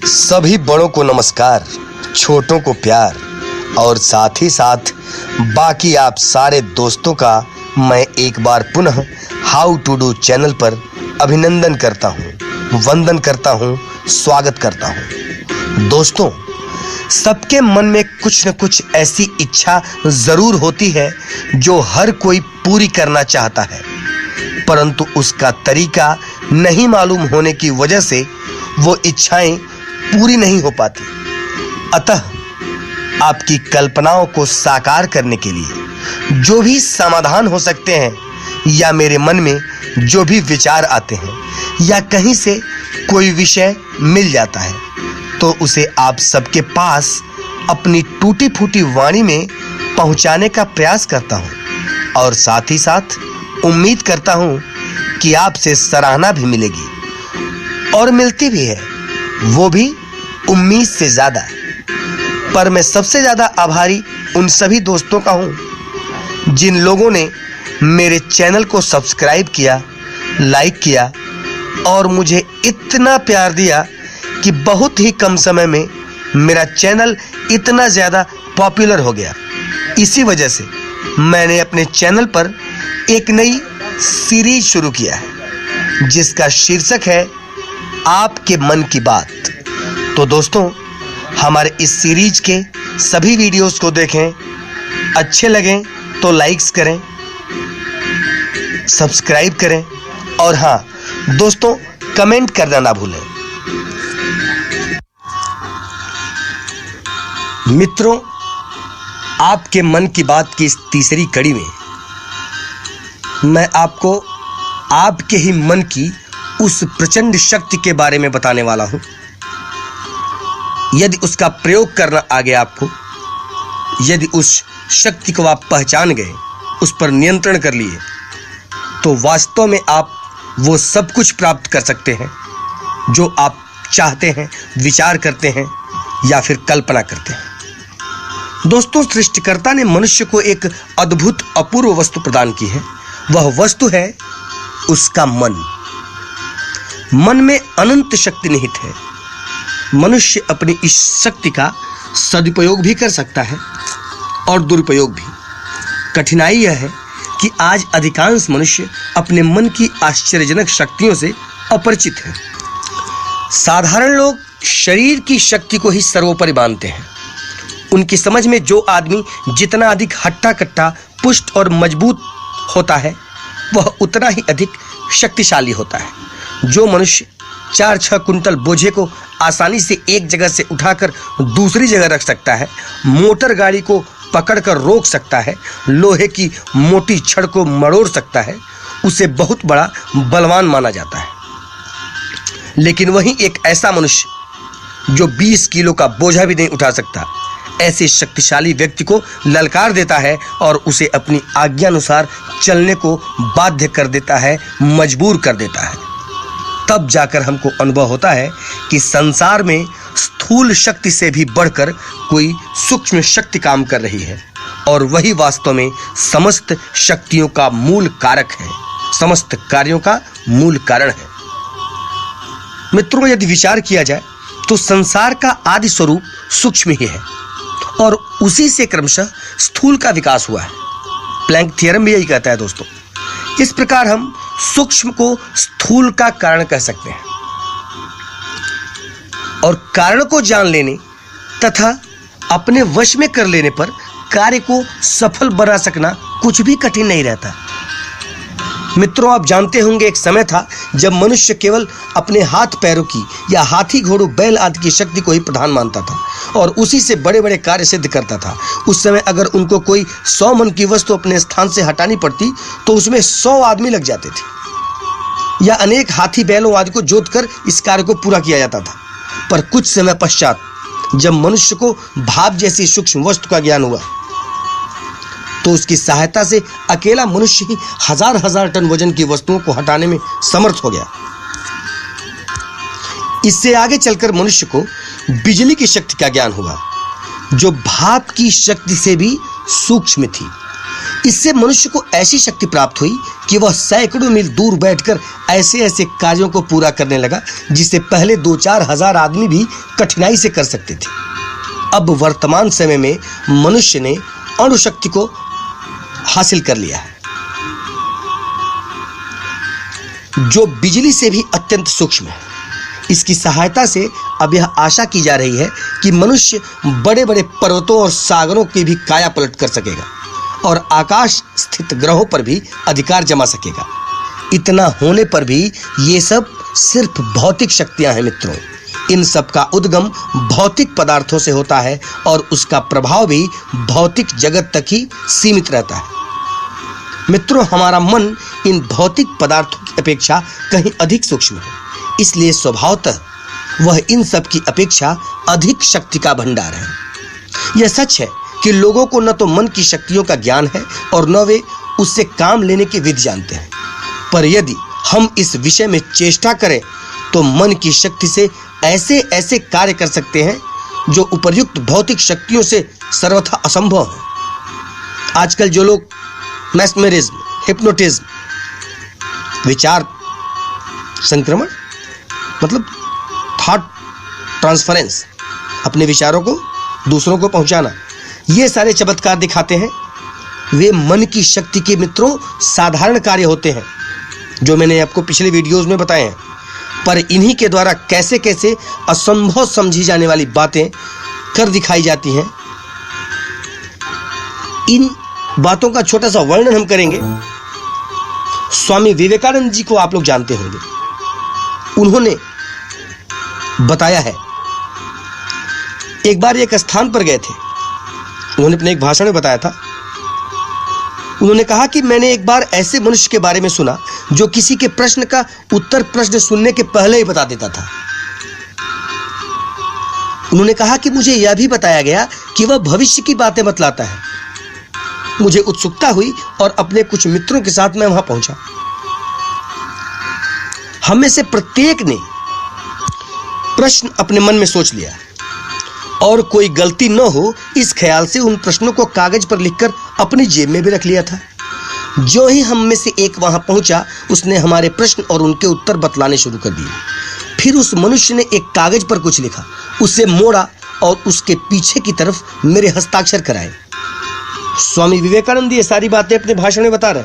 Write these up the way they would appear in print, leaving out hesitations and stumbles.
सभी बड़ों को नमस्कार, छोटों को प्यार और साथ ही साथ बाकी आप सारे दोस्तों का मैं एक बार पुनः हाउ टू डू चैनल पर अभिनंदन करता हूँ, वंदन करता हूँ, स्वागत करता हूँ। दोस्तों, सबके मन में कुछ न कुछ ऐसी इच्छा जरूर होती है जो हर कोई पूरी करना चाहता है, परंतु उसका तरीका नहीं मालूम होने की वजह से वो इच्छाएं पूरी नहीं हो पाती। अतः आपकी कल्पनाओं को साकार करने के लिए जो भी समाधान हो सकते हैं, या मेरे मन में जो भी विचार आते हैं, या कहीं से कोई विषय मिल जाता है, तो उसे आप सबके पास अपनी टूटी फूटी वाणी में पहुंचाने का प्रयास करता हूं और साथ ही साथ उम्मीद करता हूं कि आपसे सराहना भी मिलेगी और मिलती भी है, वो भी उम्मीद से ज़्यादा। पर मैं सबसे ज़्यादा आभारी उन सभी दोस्तों का हूं जिन लोगों ने मेरे चैनल को सब्सक्राइब किया, लाइक किया और मुझे इतना प्यार दिया कि बहुत ही कम समय में मेरा चैनल इतना ज़्यादा पॉपुलर हो गया। इसी वजह से मैंने अपने चैनल पर एक नई सीरीज शुरू किया है जिसका शीर्षक है आपके मन की बात। तो दोस्तों, हमारे इस सीरीज के सभी वीडियोस को देखें, अच्छे लगें तो लाइक्स करें, सब्सक्राइब करें और हाँ दोस्तों, कमेंट करना ना भूलें। मित्रों, आपके मन की बात की इस तीसरी कड़ी में मैं आपको आपके ही मन की उस प्रचंड शक्ति के बारे में बताने वाला हूं। यदि उसका प्रयोग करना आ गया आपको, यदि उस शक्ति को आप पहचान गए, उस पर नियंत्रण कर लिए, तो वास्तव में आप वो सब कुछ प्राप्त कर सकते हैं जो आप चाहते हैं, विचार करते हैं या फिर कल्पना करते हैं। दोस्तों, सृष्टिकर्ता ने मनुष्य को एक अद्भुत अपूर्व वस्तु प्रदान की है। वह वस्तु है उसका मन। मन में अनंत शक्ति निहित है। मनुष्य अपनी इस शक्ति का सदुपयोग भी कर सकता है और दुरुपयोग भी। कठिनाई यह है कि आज अधिकांश मनुष्य अपने मन की आश्चर्यजनक शक्तियों से अपरिचित हैं। साधारण लोग शरीर की शक्ति को ही सर्वोपरि मानते हैं। उनकी समझ में जो आदमी जितना अधिक हट्टा कट्टा, पुष्ट और मजबूत होता है, वह उतना ही अधिक शक्तिशाली होता है। जो मनुष्य 4-6 कुंटल बोझे को आसानी से एक जगह से उठाकर दूसरी जगह रख सकता है, मोटर गाड़ी को पकड़कर रोक सकता है, लोहे की मोटी छड़ को मरोड़ सकता है, उसे बहुत बड़ा बलवान माना जाता है। लेकिन वहीं एक ऐसा मनुष्य जो 20 किलो का बोझा भी नहीं उठा सकता, ऐसे शक्तिशाली व्यक्ति को ललकार देता है और उसे अपनी आज्ञानुसार चलने को बाध्य कर देता है, मजबूर कर देता है। तब जाकर हमको अनुभव होता है कि संसार में स्थूल शक्ति से भी बढ़कर कोई सूक्ष्म शक्ति काम कर रही है और वही वास्तव में समस्त शक्तियों का मूल कारक है, समस्त कार्यों का मूल कारण है। मित्रों, यदि विचार किया जाए तो संसार का आदि स्वरूप सूक्ष्म ही है और उसी से क्रमशः स्थूल का विकास हुआ है। प्लैंक थ्योरम भी यही कहता है दोस्तों। इस प्रकार हम सूक्ष्म को स्थूल का कारण कह सकते हैं और कारण को जान लेने तथा अपने वश में कर लेने पर कार्य को सफल बना सकना कुछ भी कठिन नहीं रहता। मित्रों, आप जानते होंगे एक समय था जब मनुष्य केवल अपने हाथ पैरों की या हाथी घोड़ों बैल आदि की शक्ति को ही प्रधान मानता था और उसी से बड़े बड़े कार्य सिद्ध करता था। उस समय अगर उनको कोई 100 मन की वस्तु अपने स्थान से हटानी पड़ती तो उसमें 100 आदमी लग जाते थे या अनेक हाथी बैलों आदि को जोतकर इस कार्य को पूरा किया जाता था। पर कुछ समय पश्चात जब मनुष्य को भाप जैसी सूक्ष्म वस्तु का ज्ञान हुआ तो उसकी सहायता से अकेला मनुष्य ही हजार टन वजन की वस्तुओं को हटाने में समर्थ हो गया। इससे आगे चलकर मनुष्य को बिजली की शक्ति का ज्ञान हुआ जो भाप की शक्ति से भी सूक्ष्म थी। इससे मनुष्य को ऐसी शक्ति प्राप्त हुई कि वह सैकड़ों मील दूर बैठकर ऐसे ऐसे कार्यों को पूरा करने लगा जिसे पहले 2-4 हजार आदमी भी कठिनाई से कर सकते थे। अब वर्तमान समय में मनुष्य ने अणुशक्ति को हासिल कर लिया है, जो बिजली से भी अत्यंत सूक्ष्म है। इसकी सहायता से अब यह आशा की जा रही है कि मनुष्य बड़े बड़े पर्वतों और सागरों की भी काया पलट कर सकेगा और आकाश स्थित ग्रहों पर भी अधिकार जमा सकेगा। इतना होने पर भी ये सब सिर्फ भौतिक शक्तियां हैं मित्रों। इन सब का उद्गम भौतिक पदार्थों से होता है और उसका प्रभाव भी भौतिक जगत तक ही सीमित रहता है। मित्रों, हमारा मन इन भौतिक पदार्थों की अपेक्षा कहीं अधिक सूक्ष्म है, इसलिए स्वभावतः वह इन सब की अपेक्षा अधिक शक्ति का भंडार है। यह सच है कि लोगों को न तो मन की शक्तियों का ज्ञान है और न वे उससे काम लेने की विधि जानते हैं। पर यदि हम इस विषय में चेष्टा करें तो मन की शक्ति से ऐसे ऐसे कार्य कर सकते हैं जो उपर्युक्त भौतिक शक्तियों से सर्वथा असंभव है। आजकल जो लोग मैस्मरिज्म, हिप्नोटिज्म, विचार संक्रमण मतलब थॉट ट्रांसफरेंस, अपने विचारों को दूसरों को पहुंचाना, ये सारे चमत्कार दिखाते हैं, वे मन की शक्ति के मित्रों साधारण कार्य होते हैं जो मैंने आपको पिछले वीडियोस में बताए हैं। पर इन्हीं के द्वारा कैसे कैसे असंभव समझी जाने वाली बातें कर दिखाई जाती हैं। इन बातों का छोटा सा वर्णन हम करेंगे। स्वामी विवेकानंद जी को आप लोग जानते होंगे। उन्होंने बताया है, एक बार एक स्थान पर गए थे, उन्होंने अपने एक भाषण में बताया था। उन्होंने कहा कि मैंने एक बार ऐसे मनुष्य के बारे में सुना जो किसी के प्रश्न का उत्तर प्रश्न सुनने के पहले ही बता देता था। उन्होंने कहा कि मुझे यह भी बताया गया कि वह भविष्य की बातें बतलाता है। मुझे उत्सुकता हुई और अपने कुछ मित्रों के साथ मैं वहां पहुंचा। हम में से प्रत्येक ने प्रश्न अपने मन में सोच लिया और कोई गलती न हो इस ख्याल से उन प्रश्नों को कागज पर लिखकर अपनी जेब में भी रख लिया था। जो ही हम में से एक वहां पहुंचा, उसने हमारे प्रश्न और उनके उत्तर बतलाने शुरू कर दिए। फिर उस मनुष्य ने एक कागज पर कुछ लिखा, उसे मोड़ा और उसके पीछे की तरफ मेरे हस्ताक्षर कराए। स्वामी विवेकानंद ये सारी बातें अपने भाषण में बता रहे।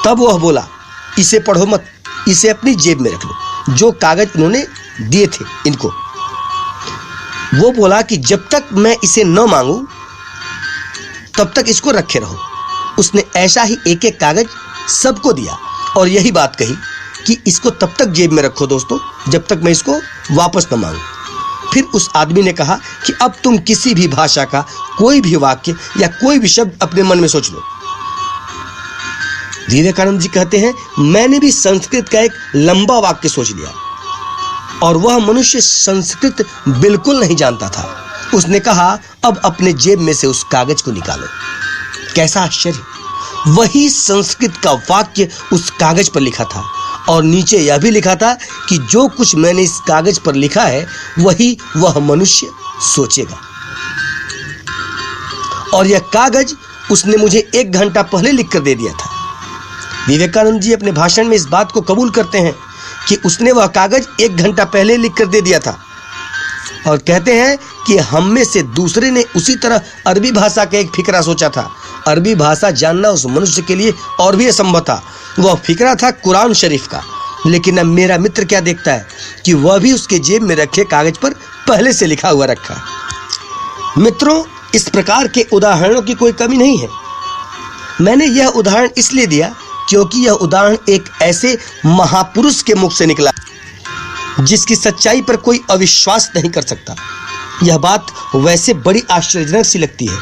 तब वह बोला, इसे पढ़ो मत, इसे अपनी जेब में रख लो। जो कागज उन्होंने दिए थे इनको, वो बोला कि जब तक मैं इसे न मांगू तब तक इसको रखे रहो। उसने ऐसा ही एक एक कागज सबको दिया और यही बात कही कि इसको तब तक जेब में रखो दोस्तों जब तक मैं इसको वापस न मांगू। फिर उस आदमी ने कहा कि अब तुम किसी भी भाषा का कोई भी वाक्य या कोई भी शब्द अपने मन में सोच लो। विवेकानंद जी कहते हैं, मैंने भी संस्कृत का एक लंबा वाक्य सोच लिया और वह मनुष्य संस्कृत बिल्कुल नहीं जानता था। उसने कहा, अब अपने जेब में से उस कागज को निकालो। कैसा आश्चर्य! वही संस्कृत का वाक्य उस कागज पर लिखा था और नीचे यह भी लिखा था कि जो कुछ मैंने इस कागज पर लिखा है वही वह मनुष्य सोचेगा। और यह कागज उसने मुझे 1 घंटा पहले लिखकर दे दिया था। विवेकानंद जी अपने भाषण में इस बात को कबूल करते हैं कि उसने वह कागज 1 घंटा पहले लिखकर दे दिया था और कहते हैं कि हम में से दूसरे ने उसी तरह अरबी भाषा का एक फिकरा सोचा था। अरबी भाषा जानना उस मनुष्य के लिए और भी असंभव था। वह फिकरा था कुरान शरीफ का। लेकिन अब मेरा मित्र क्या देखता है कि वह भी उसके जेब में रखे कागज पर पहले से लिखा हुआ रखा है। मित्रों, इस प्रकार के उदाहरणों की कोई कमी नहीं है। मैंने यह उदाहरण इसलिए दिया क्योंकि यह उदाहरण एक ऐसे महापुरुष के मुख से निकला जिसकी सच्चाई पर कोई अविश्वास नहीं कर सकता। यह बात वैसे बड़ी आश्चर्यजनक सी लगती है,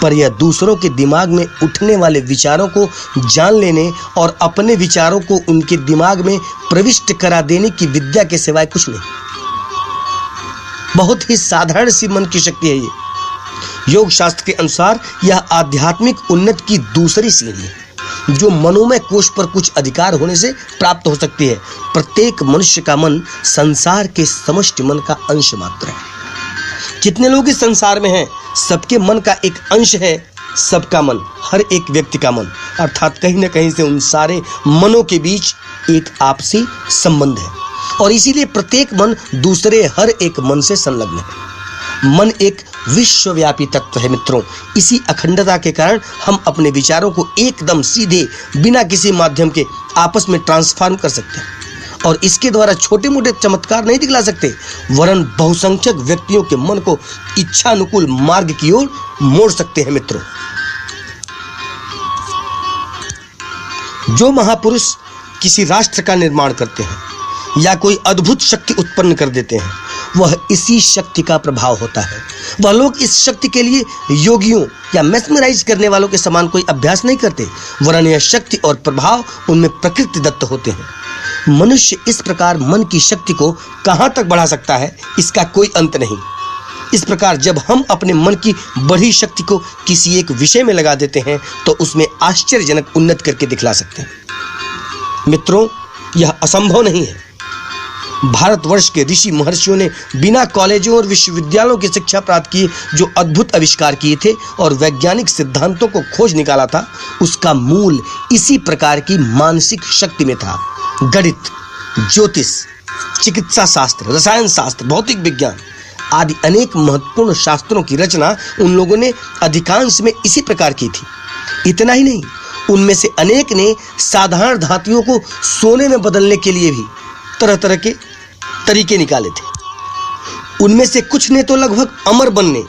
पर यह दूसरों के दिमाग में उठने वाले विचारों को जान लेने और अपने विचारों को उनके दिमाग में प्रविष्ट करा देने की विद्या के सिवाय कुछ नहीं। बहुत ही साधारण सी मन की शक्ति है ये। योग शास्त्र के अनुसार यह आध्यात्मिक उन्नति की दूसरी सीढ़ी है जो मनोमय कोश पर कुछ अधिकार होने से प्राप्त हो सकती है। प्रत्येक मनुष्य का मन संसार के समष्टि मन का अंश मात्र है। कितने लोग इस संसार में हैं, सबके मन का एक अंश है सबका मन, हर एक व्यक्ति का मन, अर्थात कहीं ना कहीं से उन सारे मनों के बीच एक आपसी संबंध है और इसीलिए प्रत्येक मन दूसरे हर एक मन से संलग्न है। मन एक विश्वव्यापी तत्व है मित्रों। इसी अखंडता के कारण हम अपने विचारों को एकदम सीधे बिना किसी माध्यम के आपस में ट्रांसफॉर्म कर सकते हैं और इसके द्वारा छोटे मोटे चमत्कार नहीं दिखला सकते, वरन बहुसंख्यक व्यक्तियों के मन को इच्छानुकूल मार्ग की ओर मोड़ सकते हैं मित्रों। जो महापुरुष किसी राष्ट्र का निर्माण करते हैं या कोई अद्भुत शक्ति उत्पन्न कर देते हैं, वह इसी शक्ति का प्रभाव होता है। वह लोग इस शक्ति के लिए योगियों या मेस्मराइज करने वालों के समान कोई अभ्यास नहीं करते, वरन यह शक्ति और प्रभाव उनमें प्रकृति दत्त होते हैं। मनुष्य इस प्रकार मन की शक्ति को कहाँ तक बढ़ा सकता है, इसका कोई अंत नहीं। इस प्रकार जब हम अपने मन की बढ़ी शक्ति को किसी एक विषय में लगा देते हैं तो उसमें आश्चर्यजनक उन्नति करके दिखला सकते हैं। मित्रों, यह असंभव नहीं है। भारतवर्ष के ऋषि महर्षियों ने बिना कॉलेजों और विश्वविद्यालयों की शिक्षा प्राप्त किए जो अद्भुत आविष्कार किए थे और वैज्ञानिक सिद्धांतों को खोज निकाला था, उसका मूल इसी प्रकार की मानसिक शक्ति में था। गणित, ज्योतिष, चिकित्सा शास्त्र, रसायन शास्त्र, भौतिक विज्ञान आदि अनेक महत्वपूर्ण शास्त्रों की रचना उन लोगों ने अधिकांश में इसी प्रकार की थी। इतना ही नहीं, उनमें से अनेक ने साधारण धातुओं को सोने में बदलने के लिए भी तरह तरह के तरीके निकाले थे। उनमें से कुछ ने तो लगभग अमर बनने,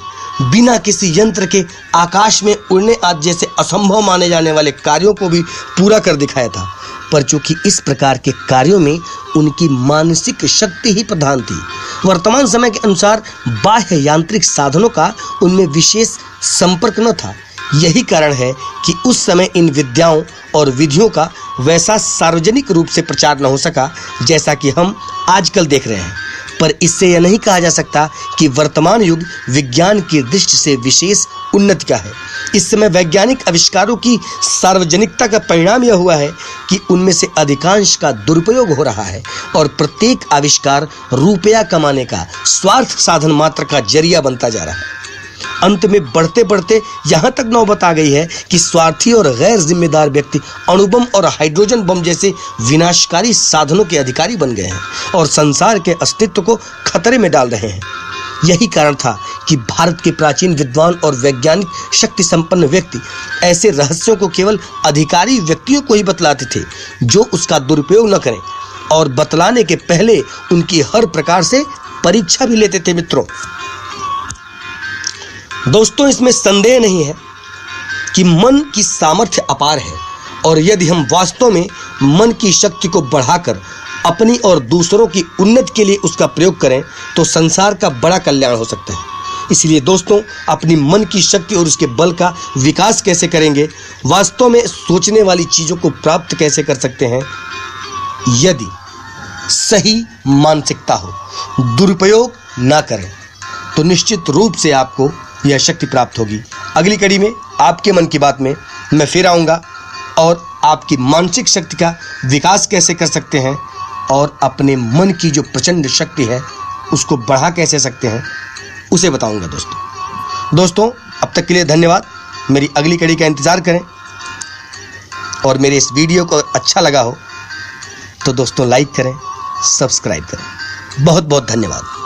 बिना किसी यंत्र के आकाश में उड़ने आदि जैसे असंभव माने जाने वाले कार्यों को भी पूरा कर दिखाया था। पर चूंकि इस प्रकार के कार्यों में उनकी मानसिक शक्ति ही प्रधान थी, वर्तमान समय के अनुसार बाह्य यांत्रिक साधनों का उनमें विशेष संपर्क न था। यही कारण है कि उस समय इन विद्याओं और विधियों का वैसा सार्वजनिक रूप से प्रचार न हो सका जैसा कि हम आजकल देख रहे हैं। पर इससे यह नहीं कहा जा सकता कि वर्तमान युग विज्ञान की दृष्टि से विशेष उन्नति का है। इस समय वैज्ञानिक आविष्कारों की सार्वजनिकता का परिणाम यह हुआ है कि उनमें से अधिकांश का दुरुपयोग हो रहा है और प्रत्येक आविष्कार रुपया कमाने का स्वार्थ साधन मात्र का जरिया बनता जा रहा है। अंत में बढ़ते बढ़ते यहाँ तक नौबत आ गई है कि स्वार्थी और गैर जिम्मेदार व्यक्ति अणुबम और हाइड्रोजन बम जैसे विनाशकारी साधनों के अधिकारी बन गए हैं और संसार के अस्तित्व को खतरे में डाल रहे हैं। यही कारण था कि भारत के प्राचीन विद्वान और वैज्ञानिक शक्ति संपन्न व्यक्ति ऐसे रहस्यों को केवल अधिकारी व्यक्तियों को ही बतलाते थे जो उसका दुरुपयोग न करें, और बतलाने के पहले उनकी हर प्रकार से परीक्षा भी लेते थे। मित्रों, दोस्तों, इसमें संदेह नहीं है कि मन की सामर्थ्य अपार है और यदि हम वास्तव में मन की शक्ति को बढ़ाकर अपनी और दूसरों की उन्नति के लिए उसका प्रयोग करें तो संसार का बड़ा कल्याण हो सकता है। इसलिए दोस्तों, अपनी मन की शक्ति और उसके बल का विकास कैसे करेंगे, वास्तव में सोचने वाली चीज़ों को प्राप्त कैसे कर सकते हैं, यदि सही मानसिकता हो, दुरुपयोग ना करें, तो निश्चित रूप से आपको यह शक्ति प्राप्त होगी। अगली कड़ी में आपके मन की बात में मैं फिर आऊँगा और आपकी मानसिक शक्ति का विकास कैसे कर सकते हैं और अपने मन की जो प्रचंड शक्ति है उसको बढ़ा कैसे सकते हैं उसे बताऊंगा। दोस्तों, अब तक के लिए धन्यवाद। मेरी अगली कड़ी का इंतज़ार करें और मेरे इस वीडियो को अच्छा लगा हो तो दोस्तों लाइक करें, सब्सक्राइब करें। बहुत बहुत धन्यवाद।